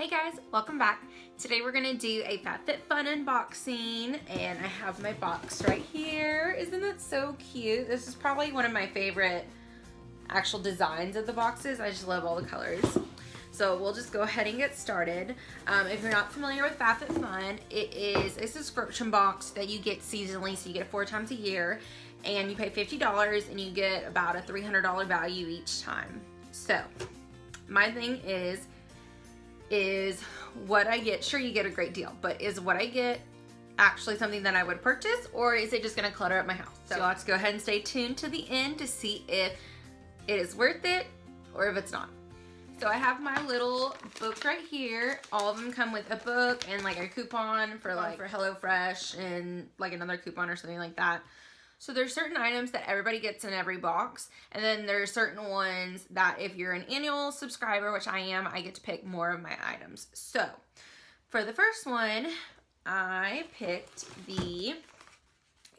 Hey guys, welcome back. Today we're gonna do a FabFitFun unboxing, and I have my box right here. Isn't that so cute? This is probably one of my favorite actual designs of the boxes. I just love all the colors. So we'll just go ahead and get started. If you're not familiar with FabFitFun, it is a subscription box that you get seasonally, so you get it 4 times a year, and you pay $50 and you get about a $300 value each time. So my thing is what I get, sure you get a great deal, but is what I get actually something that I would purchase, or is it just gonna clutter up my house? So you'll have to go ahead and stay tuned to the end to see if it is worth it or if it's not. So I have my little book right here. All of them come with a book and like a coupon for HelloFresh and like another coupon or something like that. So there's certain items that everybody gets in every box, and then there's certain ones that if you're an annual subscriber, which I am, I get to pick more of my items. So for the first one, I picked the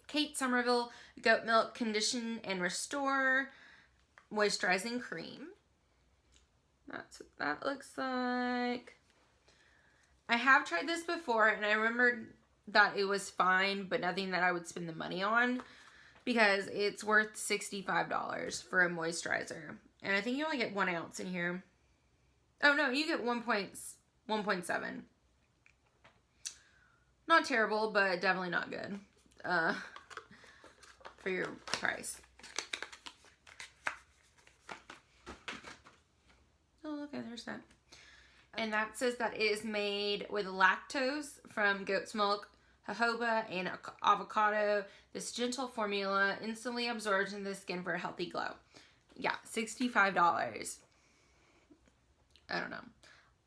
Kate Somerville Goat Milk Condition and Restore Moisturizing Cream. That's what that looks like. I have tried this before, and I remembered that it was fine, but nothing that I would spend the money on, because it's worth $65 for a moisturizer. And I think you only get 1 ounce in here. Oh no, you get 1.7. Not terrible, but definitely not good for your price. Oh, okay, there's that. And that says that it is made with lactose from goat's milk, jojoba, and avocado. This gentle formula instantly absorbs into the skin for a healthy glow. Yeah, $65. I don't know.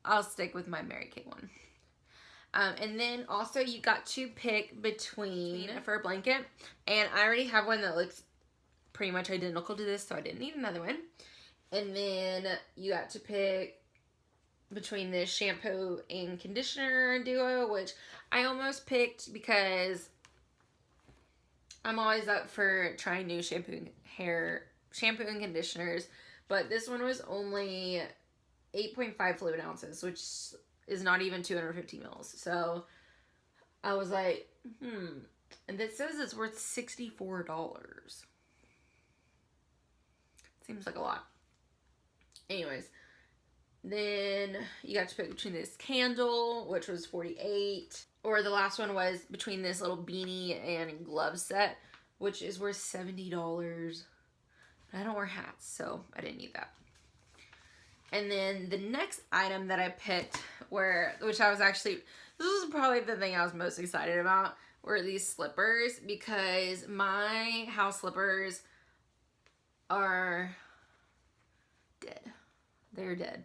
I'll stick with my Mary Kay one. And then also you got to pick between a fur blanket. And I already have one that looks pretty much identical to this, so I didn't need another one. And then you got to pick between this shampoo and conditioner duo, which I almost picked because I'm always up for trying new shampoo and conditioners, but this one was only 8.5 fluid ounces, which is not even 250 mils. So I was like, and it says it's worth $64. Seems like a lot. Anyways, then you got to pick between this candle, which was $48, or the last one was between this little beanie and glove set, which is worth $70. I don't wear hats, so I didn't need that. And then the next item that I picked, which I was actually, this was probably the thing I was most excited about, were these slippers, because my house slippers are dead. They're dead.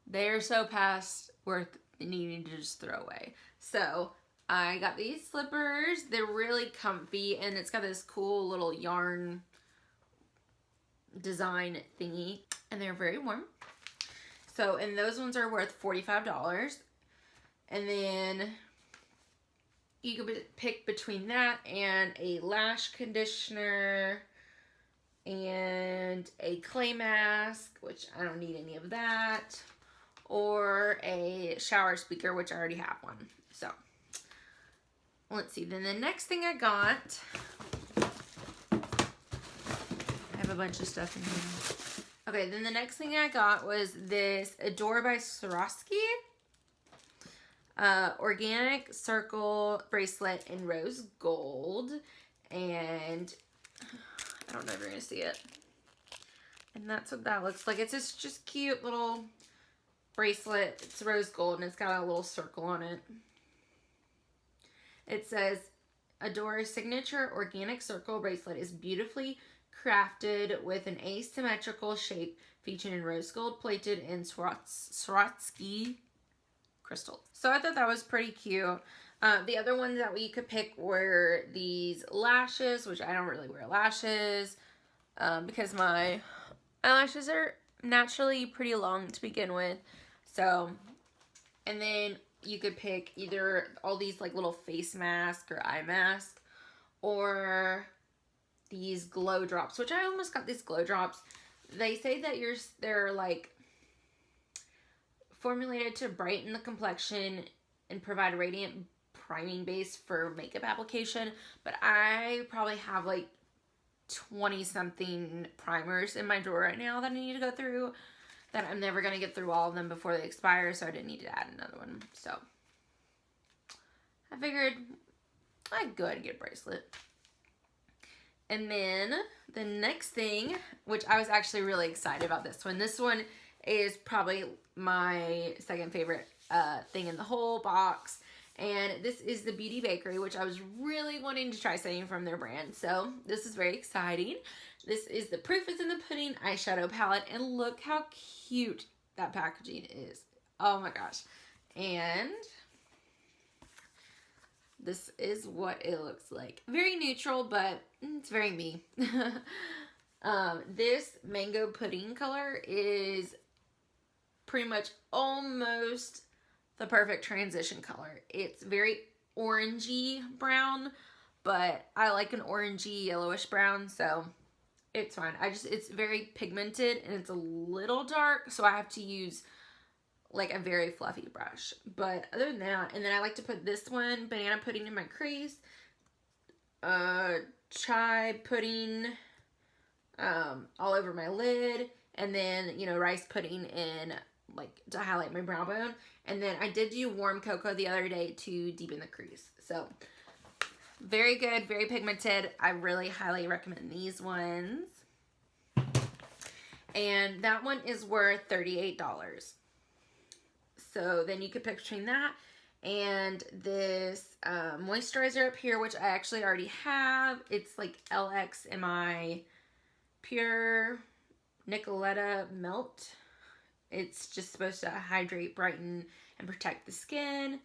They're so past worth needing to just throw away. So I got these slippers. They're really comfy, and it's got this cool little yarn design thingy, and they're very warm. So, and those ones are worth $45. And then you could pick between that and a lash conditioner and a clay mask, which I don't need any of that, or a shower speaker, which I already have one. So let's see. Then the next thing I got, I have a bunch of stuff in here. Okay, then the next thing I got was this Adore by Swarovski organic circle bracelet in rose gold, and I don't know if you're gonna see it. And that's what that looks like. It's this just cute little bracelet. It's rose gold, and it's got a little circle on it. It says, Adore signature organic circle bracelet is beautifully crafted with an asymmetrical shape featuring rose gold plated in Swarovski crystal. So I thought that was pretty cute. The other ones that we could pick were these lashes, which I don't really wear lashes because my eyelashes are naturally pretty long to begin with. So, and then you could pick either all these like little face mask or eye mask, or these glow drops, which I almost got these glow drops. They say that they're like formulated to brighten the complexion and provide a radiant priming base for makeup application. But I probably have like 20 something primers in my drawer right now that I need to go through, that I'm never going to get through all of them before they expire, so I didn't need to add another one. So I figured I'd go ahead and get a bracelet. And then the next thing, which I was actually really excited about this one. This one is probably my second favorite thing in the whole box. And this is the Beauty Bakery, which I was really wanting to try something from their brand. So this is very exciting. This is the Proof is in the Pudding eyeshadow palette. And look how cute that packaging is. Oh my gosh. And this is what it looks like. Very neutral, but it's very me. This mango pudding color is pretty much almost the perfect transition color. It's very orangey brown, but I like an orangey yellowish brown, so it's fine. It's very pigmented and it's a little dark, so I have to use like a very fluffy brush. But other than that, and then I like to put this one, banana pudding, in my crease, chai pudding all over my lid, and then, you know, rice pudding in, like, to highlight my brow bone. And then I did do warm cocoa the other day to deepen the crease. So very good, very pigmented. I really highly recommend these ones. And that one is worth $38. So then you could pick between that and this moisturizer up here, which I actually already have. It's like LXMI Pure Nicoletta Melt. It's just supposed to hydrate, brighten, and protect the skin.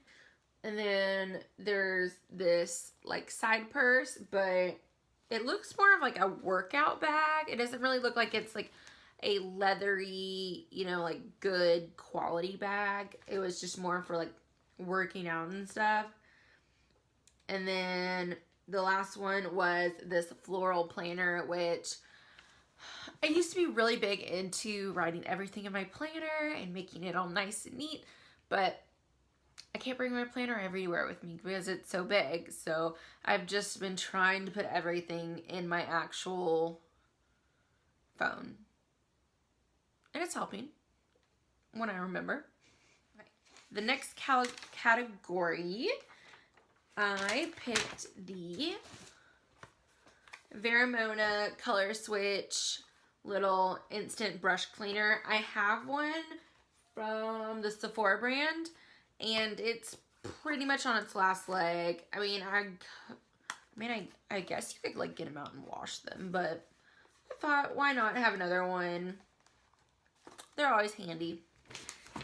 And then there's this like side purse, but it looks more of like a workout bag. It doesn't really look like it's like a leathery, you know, like good quality bag. It was just more for like working out and stuff. And then the last one was this floral planner, which I used to be really big into writing everything in my planner and making it all nice and neat, but I can't bring my planner everywhere with me because it's so big. So I've just been trying to put everything in my actual phone. And it's helping when I remember. Okay. The next category, I picked the Veramona Color Switch little instant brush cleaner. I have one from the Sephora brand, and it's pretty much on its last leg. I mean, I guess you could like get them out and wash them, but I thought, why not have another one? They're always handy.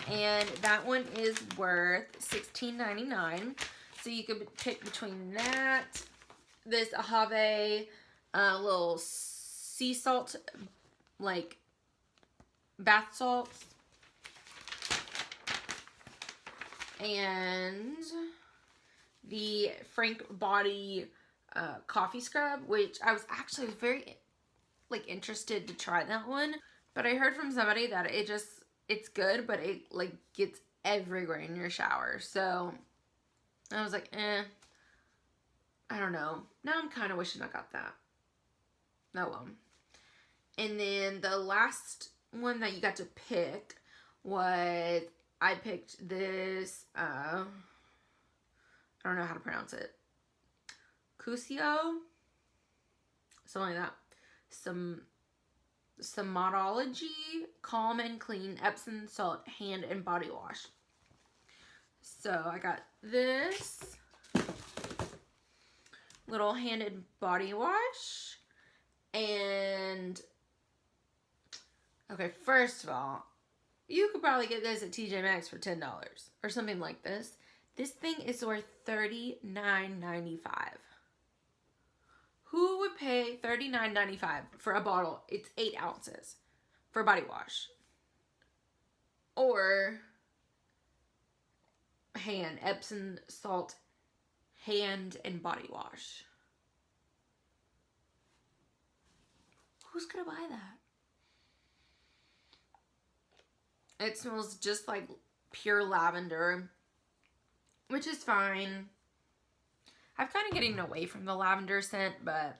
And that one is worth $16.99. So you could pick between that, this Ahave little sea salt, like bath salts, and the Frank Body coffee scrub, which I was actually very like interested to try that one, but I heard from somebody that it's good, but it like gets everywhere in your shower. So I was like, I don't know. Now I'm kind of wishing I got that. Oh well. And then the last one that you got to pick was, I picked this, I don't know how to pronounce it. Cusio? Something like that. Somodology Calm and Clean Epsom Salt Hand and Body Wash. So I got this little hand and body wash. And okay, first of all, you could probably get this at TJ Maxx for $10 or something like this. This thing is worth $39.95. Who would pay $39.95 for a bottle? It's 8 ounces for body wash. Or Epsom salt hand and body wash. Who's gonna buy that? It smells just like pure lavender, which is fine. I'm kind of getting away from the lavender scent, but,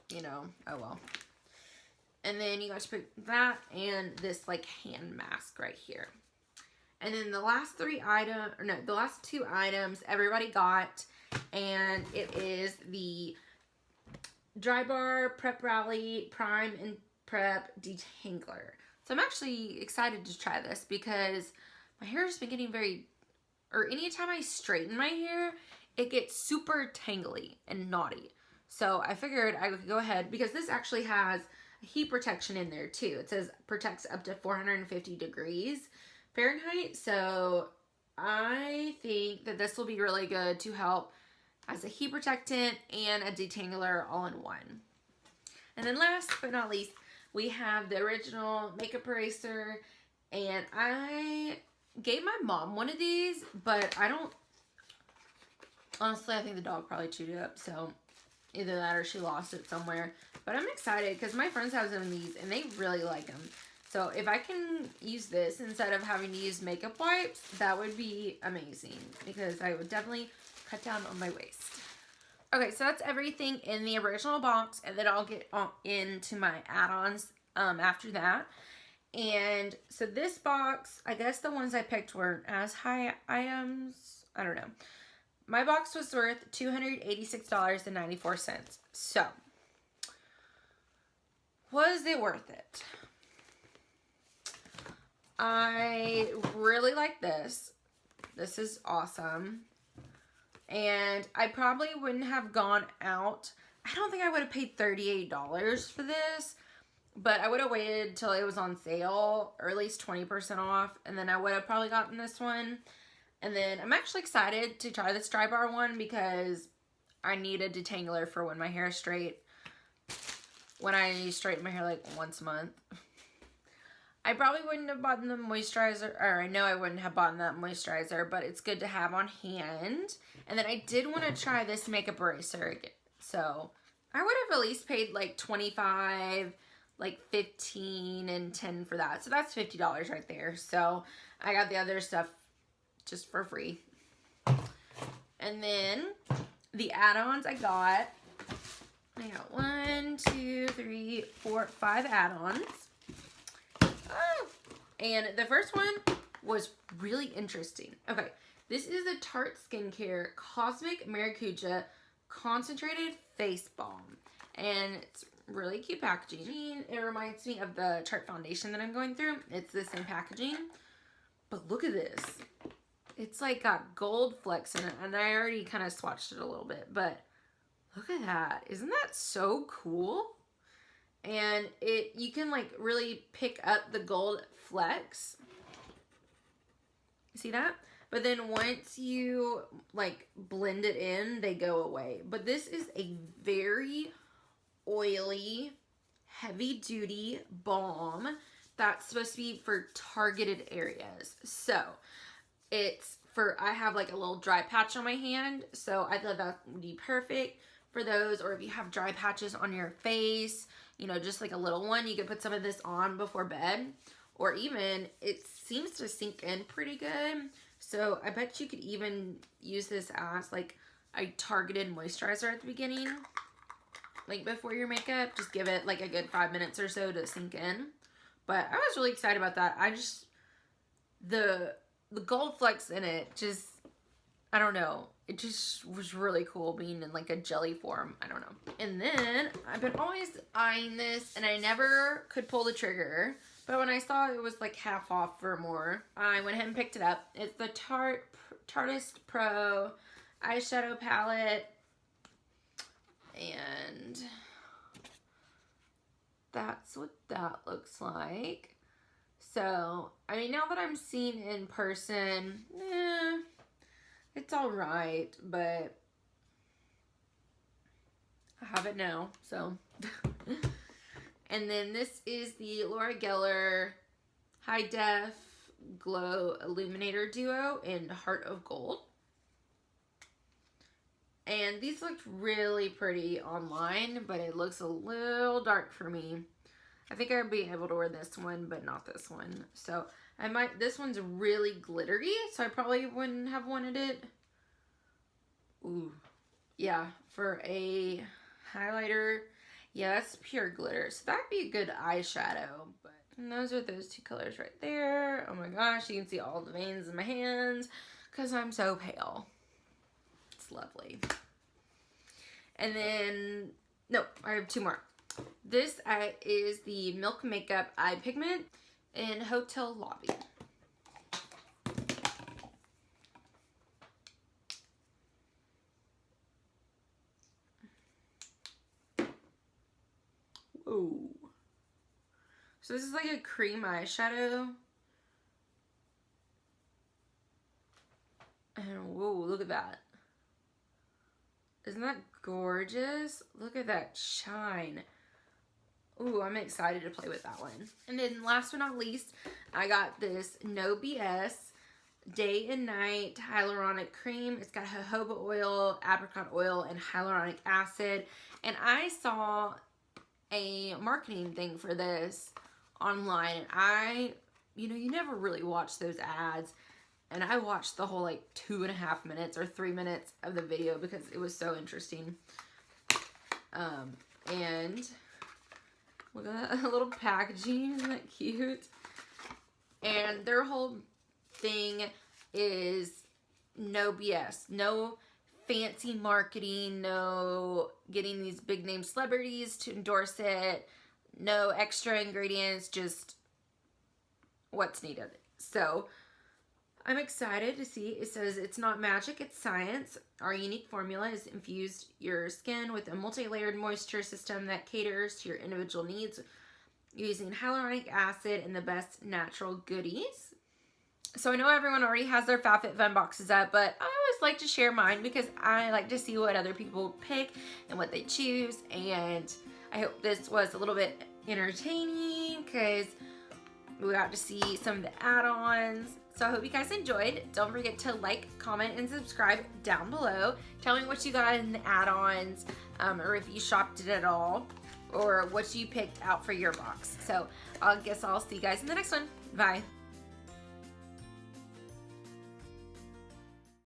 you know, oh well. And then you guys put that and this, like, hand mask right here. And then the last the last two items everybody got, and it is the Dry Bar Prep Rally Prime and Prep Detangler. So I'm actually excited to try this because my hair has been getting anytime I straighten my hair, it gets super tangly and knotty. So I figured I would go ahead, because this actually has heat protection in there too. It says protects up to 450 degrees Fahrenheit. So I think that this will be really good to help as a heat protectant and a detangler all in one. And then last but not least, we have the original makeup eraser, and I gave my mom one of these, but honestly, I think the dog probably chewed it up, so either that or she lost it somewhere. But I'm excited because my friends have some of these and they really like them. So if I can use this instead of having to use makeup wipes, that would be amazing, because I would definitely cut down on my waste. Okay, so that's everything in the original box, and then I'll get into my add-ons after that. And so this box, I guess the ones I picked weren't as high items. I don't know. My box was worth $286.94. So, was it worth it? I really like this. This is awesome. And I probably wouldn't have gone out. I don't think I would have paid $38 for this. But I would have waited till it was on sale, or at least 20% off. And then I would have probably gotten this one. And then I'm actually excited to try this Dry Bar one, because I need a detangler for when my hair is straight. When I straighten my hair like once a month. I probably wouldn't have bought the moisturizer, or I know I wouldn't have bought that moisturizer, but it's good to have on hand. And then I did want to try this makeup eraser again. So I would have at least paid like $25, like $15, and $10 for that. So that's $50 right there. So I got the other stuff just for free. And then the add-ons I got 1, 2, 3, 4, 5 add-ons. Oh, and the first one was really interesting. Okay, this is the Tarte Skincare Cosmic Maracuja Concentrated Face Balm. And it's really cute packaging. It reminds me of the Tarte foundation that I'm going through. It's the same packaging. But look at this. It's like got gold flecks in it. And I already kind of swatched it a little bit. But look at that. Isn't that so cool? And you can like really pick up the gold flecks. See that? But then once you like blend it in, they go away. But this is a very oily, heavy duty balm that's supposed to be for targeted areas. So I have like a little dry patch on my hand. So I thought that would be perfect for those. Or if you have dry patches on your face, you know, just like a little one, you could put some of this on before bed. Or even, it seems to sink in pretty good. So I bet you could even use this as like a targeted moisturizer at the beginning. Like before your makeup, just give it like a good 5 minutes or so to sink in. But I was really excited about that. The gold flecks in it just, I don't know. It just was really cool being in like a jelly form. I don't know. And then I've been always eyeing this and I never could pull the trigger. But when I saw it was like half off for more, I went ahead and picked it up. It's the Tarteist Pro eyeshadow palette. And that's what that looks like. So, I mean, now that I'm seeing it in person, it's alright, but I have it now, so. And then this is the Laura Geller High Def Glow Illuminator Duo in Heart of Gold. And these looked really pretty online, but it looks a little dark for me. I think I'd be able to wear this one, but not this one. So I might, this one's really glittery, so I probably wouldn't have wanted it. Ooh, yeah, for a highlighter, yeah, that's pure glitter. So that'd be a good eyeshadow. But and those are those two colors right there. Oh my gosh, you can see all the veins in my hands because I'm so pale. It's lovely. And then, no, I have two more. This is the Milk Makeup Eye Pigment in Hotel Lobby. Whoa. So this is like a cream eyeshadow. And whoa, look at that. Isn't that gorgeous? Look at that shine. Ooh, I'm excited to play with that one. And then last but not least, I got this No BS Day and Night Hyaluronic Cream. It's got jojoba oil, apricot oil, and hyaluronic acid. And I saw a marketing thing for this online. And you never really watch those ads. And I watched the whole like 2.5 minutes or 3 minutes of the video because it was so interesting. And look at that little packaging, isn't that cute? And their whole thing is no BS, no fancy marketing, no getting these big name celebrities to endorse it, no extra ingredients, just what's needed. So I'm excited to see. It says it's not magic, it's science. Our unique formula is infused your skin with a multi-layered moisture system that caters to your individual needs using hyaluronic acid and the best natural goodies. So I know everyone already has their FabFitFun boxes up, but I always like to share mine because I like to see what other people pick and what they choose. And I hope this was a little bit entertaining because we got to see some of the add-ons. So I hope you guys enjoyed. Don't forget to like, comment, and subscribe down below. Tell me what you got in the add-ons, or if you shopped it at all, or what you picked out for your box. So I guess I'll see you guys in the next one. Bye.